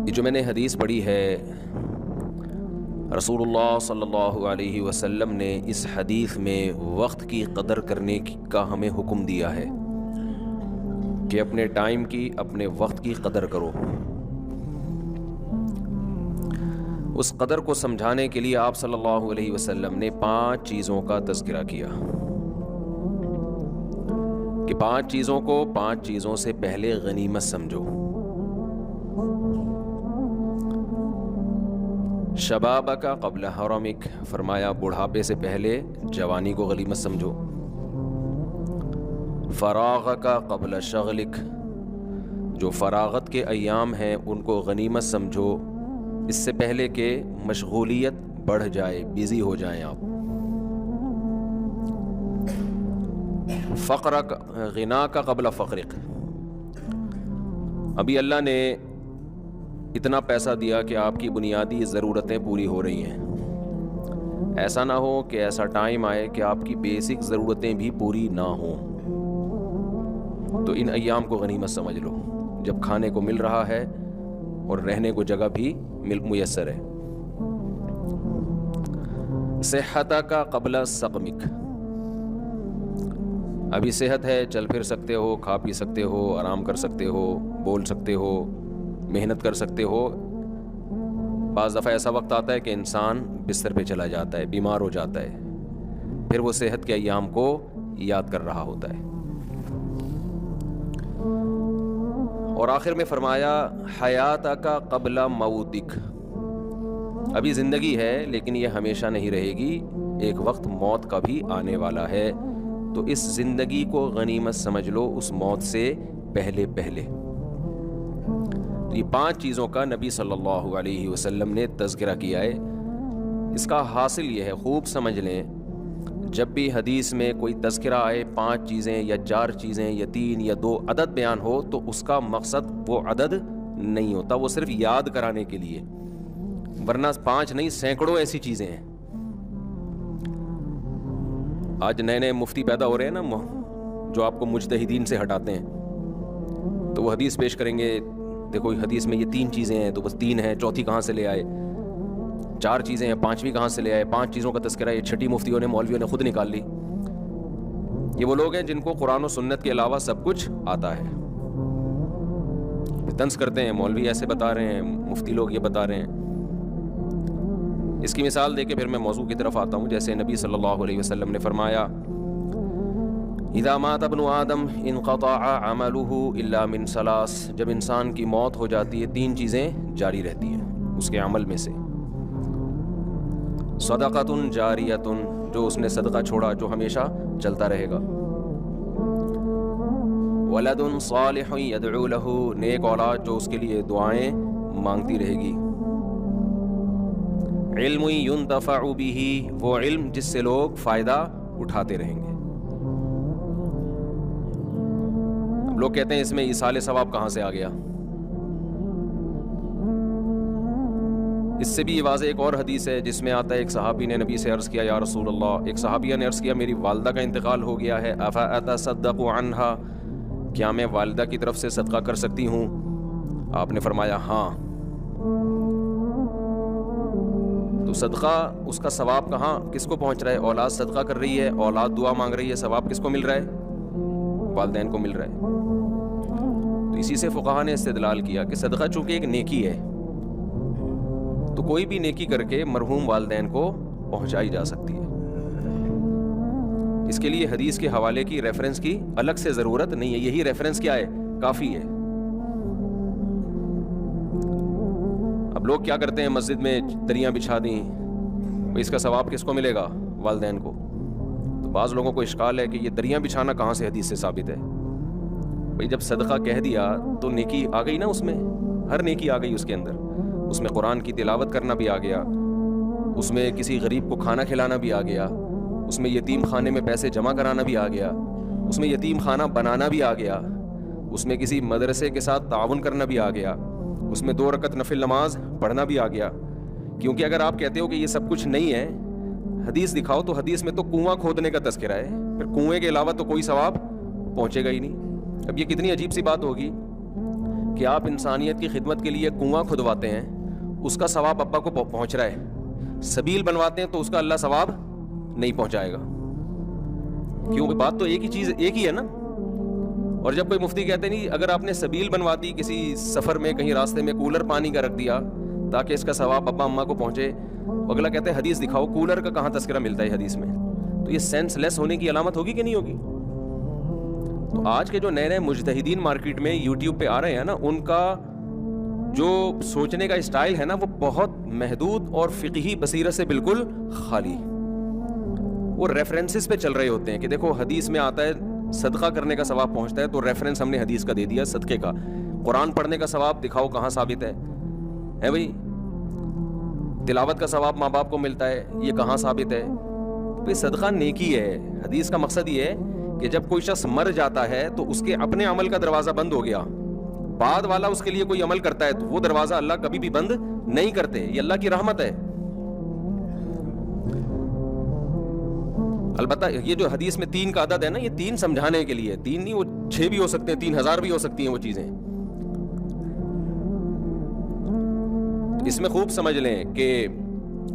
یہ جو میں نے حدیث پڑھی ہے، رسول اللہ صلی اللہ علیہ وسلم نے اس حدیث میں وقت کی قدر کرنے کا ہمیں حکم دیا ہے کہ اپنے ٹائم کی، اپنے وقت کی قدر کرو۔ اس قدر کو سمجھانے کے لیے آپ صلی اللہ علیہ وسلم نے 5 چیزوں کا تذکرہ کیا کہ 5 چیزوں کو 5 چیزوں سے پہلے غنیمت سمجھو۔ شبابک قبل حرمک، فرمایا بڑھاپے سے پہلے جوانی کو غنیمت سمجھو۔ فراغک قبل شغلک، جو فراغت کے ایام ہیں ان کو غنیمت سمجھو، اس سے پہلے کہ مشغولیت بڑھ جائے، بیزی ہو جائیں آپ۔ فقرک غناک قبل فقرک، ابھی اللہ نے اتنا پیسہ دیا کہ آپ کی بنیادی ضرورتیں پوری ہو رہی ہیں، ایسا نہ ہو کہ ایسا ٹائم آئے کہ آپ کی بیسک ضرورتیں بھی پوری نہ ہوں، تو ان ایام کو غنیمت سمجھ لو جب کھانے کو مل رہا ہے اور رہنے کو جگہ بھی میسر ہے۔ صحتک قبل سقمک، ابھی صحت ہے، چل پھر سکتے ہو، کھا پی سکتے ہو، آرام کر سکتے ہو، بول سکتے ہو، محنت کر سکتے ہو۔ بعض دفعہ ایسا وقت آتا ہے کہ انسان بستر پہ چلا جاتا ہے، بیمار ہو جاتا ہے، پھر وہ صحت کے ایام کو یاد کر رہا ہوتا ہے۔ اور آخر میں فرمایا حیاتک قبل موتک، ابھی زندگی ہے لیکن یہ ہمیشہ نہیں رہے گی، ایک وقت موت کا بھی آنے والا ہے، تو اس زندگی کو غنیمت سمجھ لو اس موت سے پہلے پہلے۔ یہ 5 چیزوں کا نبی صلی اللہ علیہ وسلم نے تذکرہ کیا ہے۔ اس کا حاصل یہ ہے، خوب سمجھ لیں، جب بھی حدیث میں کوئی تذکرہ آئے 5 چیزیں یا 4 چیزیں یا 3 یا 2 عدد بیان ہو تو اس کا مقصد وہ عدد نہیں ہوتا، وہ صرف یاد کرانے کے لیے، ورنہ 5 نہیں سینکڑوں ایسی چیزیں ہیں۔ آج نئے نئے مفتی پیدا ہو رہے ہیں نا، جو آپ کو مجتہدین سے ہٹاتے ہیں، تو وہ حدیث پیش کریں گے، دیکھو حدیث میں یہ 3 چیزیں ہیں تو بس 3 ہیں، چوتھی کہاں سے لے آئے، 4 چیزیں ہیں 5ویں کہاں سے لے آئے، 5 چیزوں کا تذکرہ یہ 6ٹھی مفتیوں نے، مولویوں نے خود نکال لی۔ یہ وہ لوگ ہیں جن کو قرآن و سنت کے علاوہ سب کچھ آتا ہے، طنز کرتے ہیں مولوی ایسے بتا رہے ہیں، مفتی لوگ یہ بتا رہے ہیں۔ اس کی مثال دے کے پھر میں موضوع کی طرف آتا ہوں۔ جیسے نبی صلی اللہ علیہ وسلم نے فرمایا اذا مات ابن آدم انقطع عمله الا من 3، جب انسان کی موت ہو جاتی ہے 3 چیزیں جاری رہتی ہیں اس کے عمل میں سے۔ صدقۃ جاریۃ، جو اس نے صدقہ چھوڑا جو ہمیشہ چلتا رہے گا۔ ولد صالح يدعو له، نیک اولاد جو اس کے لیے دعائیں مانگتی رہے گی۔ علم ينتفع به، وہ علم جس سے لوگ فائدہ اٹھاتے رہیں گے۔ لوگ کہتے ہیں اس میں ایصال ثواب کہاں سے آ گیا؟ اس سے بھی واضح ایک اور حدیث ہے جس میں آتا ہے، ایک صحابی نے نبی سے عرض کیا یا رسول اللہ، ایک صحابیہ نے عرض کیا میری والدہ کا انتقال ہو گیا ہے، افاتصدق عنہا، کیا میں والدہ کی طرف سے صدقہ کر سکتی ہوں؟ آپ نے فرمایا ہاں۔ تو صدقہ اس کا ثواب کہاں کس کو پہنچ رہا ہے؟ اولاد صدقہ کر رہی ہے، اولاد دعا مانگ رہی ہے، ثواب کس کو مل رہا ہے؟ والدین کو مل رہا ہے۔ تو اسی سے فقہا نے استدلال کیا کہ صدقہ چونکہ ایک نیکی ہے تو کوئی بھی نیکی کر کے مرحوم والدین کو پہنچائی جا سکتی ہے، اس کے لیے حدیث کے حوالے کی ریفرنس کی الگ سے ضرورت نہیں ہے، یہی ریفرنس کیا ہے؟ کافی ہے۔ اب لوگ کیا کرتے ہیں، مسجد میں دریاں بچھا دیں، اس کا ثواب کس کو ملے گا؟ والدین کو۔ تو بعض لوگوں کو اشکال ہے کہ یہ دریاں بچھانا کہاں سے حدیث سے ثابت ہے؟ بھئی جب صدقہ کہہ دیا تو نیکی آ گئی نا، اس میں ہر نیکی آ گئی اس کے اندر، اس میں قرآن کی تلاوت کرنا بھی آ گیا، اس میں کسی غریب کو کھانا کھلانا بھی آ گیا، اس میں یتیم خانے میں پیسے جمع کرانا بھی آ گیا، اس میں یتیم خانہ بنانا بھی آ گیا، اس میں کسی مدرسے کے ساتھ تعاون کرنا بھی آ گیا، اس میں 2 رکعت نفل نماز پڑھنا بھی آ گیا۔ کیونکہ اگر آپ کہتے ہو کہ یہ سب کچھ نہیں ہے، حدیث دکھاؤ تو حدیث میں تو کنواں کھودنے کا تذکرہ ہے، پھر کنویں کے علاوہ تو کوئی ثواب پہنچے گا ہی نہیں۔ اب یہ کتنی عجیب سی بات ہوگی کہ آپ انسانیت کی خدمت کے لیے کنواں کھدواتے ہیں, اس کا ثواب ابا کو پہنچ رہا ہے, سبیل بنواتے ہیں تو اس کا اللہ ثواب نہیں پہنچائے گا. کیونکہ بات تو ایک ہی چیز ایک ہی ہے نا. اور جب کوئی مفتی کہتے نہیں اگر آپ نے سبیل بنوا دی کسی سفر میں کہیں راستے میں کولر پانی کا رکھ دیا تاکہ اس کا ثواب ابا اماں کو پہنچے, اگلا کہتے ہیں حدیث دکھاؤ, کولر کا کہاں تذکرہ ملتا ہے حدیث میں؟ تو یہ سینس لیس ہونے کی علامت ہوگی کہ نہیں ہوگی؟ تو آج کے جو نئے نئے مجتہدین مارکیٹ میں یوٹیوب پہ آ رہے ہیں نا, ان کا جو سوچنے کا اسٹائل ہے نا وہ بہت محدود اور فقہی بصیرت سے بالکل خالی. وہ ریفرنسز پہ چل رہے ہوتے ہیں کہ دیکھو حدیث میں آتا ہے صدقہ کرنے کا ثواب پہنچتا ہے, تو ریفرنس ہم نے حدیث کا دے دیا صدقے کا. قرآن پڑھنے کا ثواب دکھاؤ کہاں ثابت ہے بھائی؟ تلاوت کا ثواب ماں باپ کو ملتا ہے, یہ کہاں ثابت ہے؟ تو صدقہ نیکی ہے. حدیث کا مقصد یہ ہے کہ جب کوئی شخص مر جاتا ہے تو اس کے اپنے عمل کا دروازہ بند ہو گیا, بعد والا اس کے لیے کوئی عمل کرتا ہے تو وہ دروازہ اللہ کبھی بھی بند نہیں کرتے. یہ اللہ کی رحمت ہے. البتہ یہ جو حدیث میں 3 کا عدد ہے نا, یہ 3 سمجھانے کے لیے, 3 نہیں, وہ 6 بھی ہو سکتے ہیں, 3000 بھی ہو سکتی ہیں وہ چیزیں. اس میں خوب سمجھ لیں کہ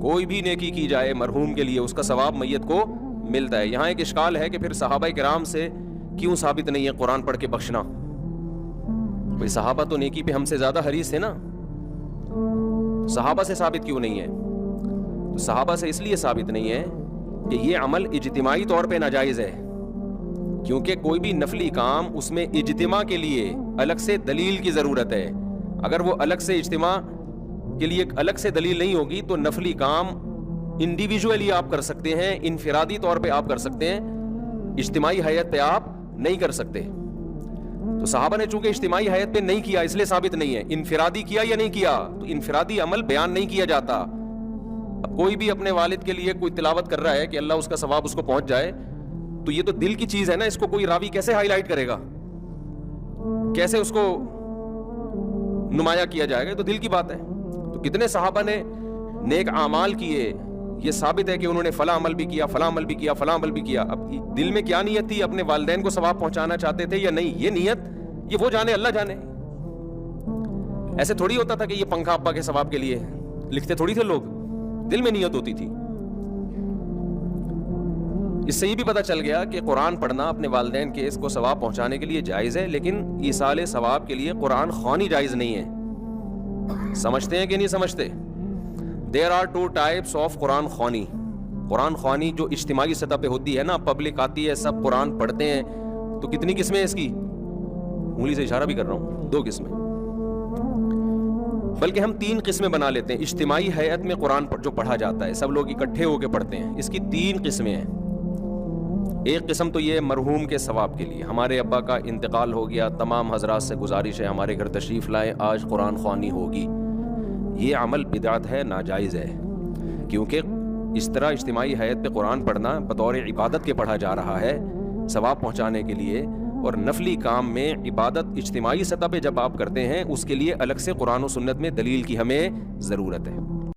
کوئی بھی نیکی کی جائے مرحوم کے لیے اس کا ثواب میت کو ملتا ہے. یہاں ایک اشکال ہے کہ پھر صحابہ کرام سے کیوں ثابت نہیں ہے قرآن پڑھ کے بخشنا؟ بھئی صحابہ تو نیکی پہ ہم سے زیادہ حریص تھے نا, صحابہ سے ثابت کیوں نہیں ہے؟ تو صحابہ سے اس لیے ثابت نہیں ہے کہ یہ عمل اجتماعی طور پہ ناجائز ہے, کیونکہ کوئی بھی نفلی کام اس میں اجتماع کے لیے الگ سے دلیل کی ضرورت ہے. اگر وہ الگ سے اجتماع کے لیے الگ سے دلیل نہیں ہوگی تو نفلی کام انڈیویجولی آپ کر سکتے ہیں, انفرادی طور پہ آپ کر سکتے ہیں, اجتماعی حیت پہ آپ نہیں کر سکتے. تو صحابہ نے چونکہ اجتماعی حیت پہ نہیں کیا اس لیے ثابت نہیں ہے. انفرادی کیا یا نہیں کیا, تو انفرادی عمل بیان نہیں کیا جاتا. اب کوئی بھی اپنے والد کے لیے کوئی تلاوت کر رہا ہے کہ اللہ اس کا ثواب اس کو پہنچ جائے, تو یہ تو دل کی چیز ہے نا, اس کو کوئی راوی کیسے ہائی لائٹ کرے گا, کیسے اس کو نمایاں کیا جائے گا؟ تو دل کی بات ہے. تو کتنے صحابہ نے نیک اعمال کیے, یہ ثابت ہے کہ انہوں نے فلاں عمل بھی کیا, فلاں عمل بھی کیا, فلاں عمل بھی کیا. اب دل میں کیا نیت تھی, اپنے والدین کو ثواب پہنچانا چاہتے تھے یا نہیں, یہ نیت یہ وہ جانے, اللہ جانے. ایسے تھوڑی ہوتا تھا کہ یہ پنکھا ابا کے ثواب کے لیے لکھتے تھوڑی تھے لوگ, دل میں نیت ہوتی تھی. اس سے یہ بھی پتہ چل گیا کہ قرآن پڑھنا اپنے والدین کے اس کو ثواب پہنچانے کے لیے جائز ہے, لیکن ایصال ثواب کے لیے قرآن خوانی جائز نہیں ہے. سمجھتے ہیں کہ نہیں سمجھتے؟ There are 2 types of قرآن خوانی. قرآن خوانی جو اجتماعی سطح پہ ہوتی ہے نا, پبلک آتی ہے, سب قرآن پڑھتے ہیں, تو کتنی قسمیں ہیں اس کی؟ انگلی سے اشارہ بھی کر رہا ہوں, 2 قسمیں, بلکہ ہم 3 قسمیں بنا لیتے ہیں. اجتماعی حیات میں قرآن جو پڑھا جاتا ہے, سب لوگ اکٹھے ہو کے پڑھتے ہیں, اس کی 3 قسمیں ہیں. ایک قسم تو یہ مرحوم کے ثواب کے لیے, ہمارے ابا کا انتقال ہو گیا, تمام حضرات سے گزارش ہے ہمارے گھر تشریف لائیں, آج قرآن خوانی ہوگی. یہ عمل بدعت ہے, ناجائز ہے, کیونکہ اس طرح اجتماعی حیات پہ قرآن پڑھنا بطور عبادت کے پڑھا جا رہا ہے ثواب پہنچانے کے لیے, اور نفلی کام میں عبادت اجتماعی سطح پہ جب آپ کرتے ہیں اس کے لیے الگ سے قرآن و سنت میں دلیل کی ہمیں ضرورت ہے.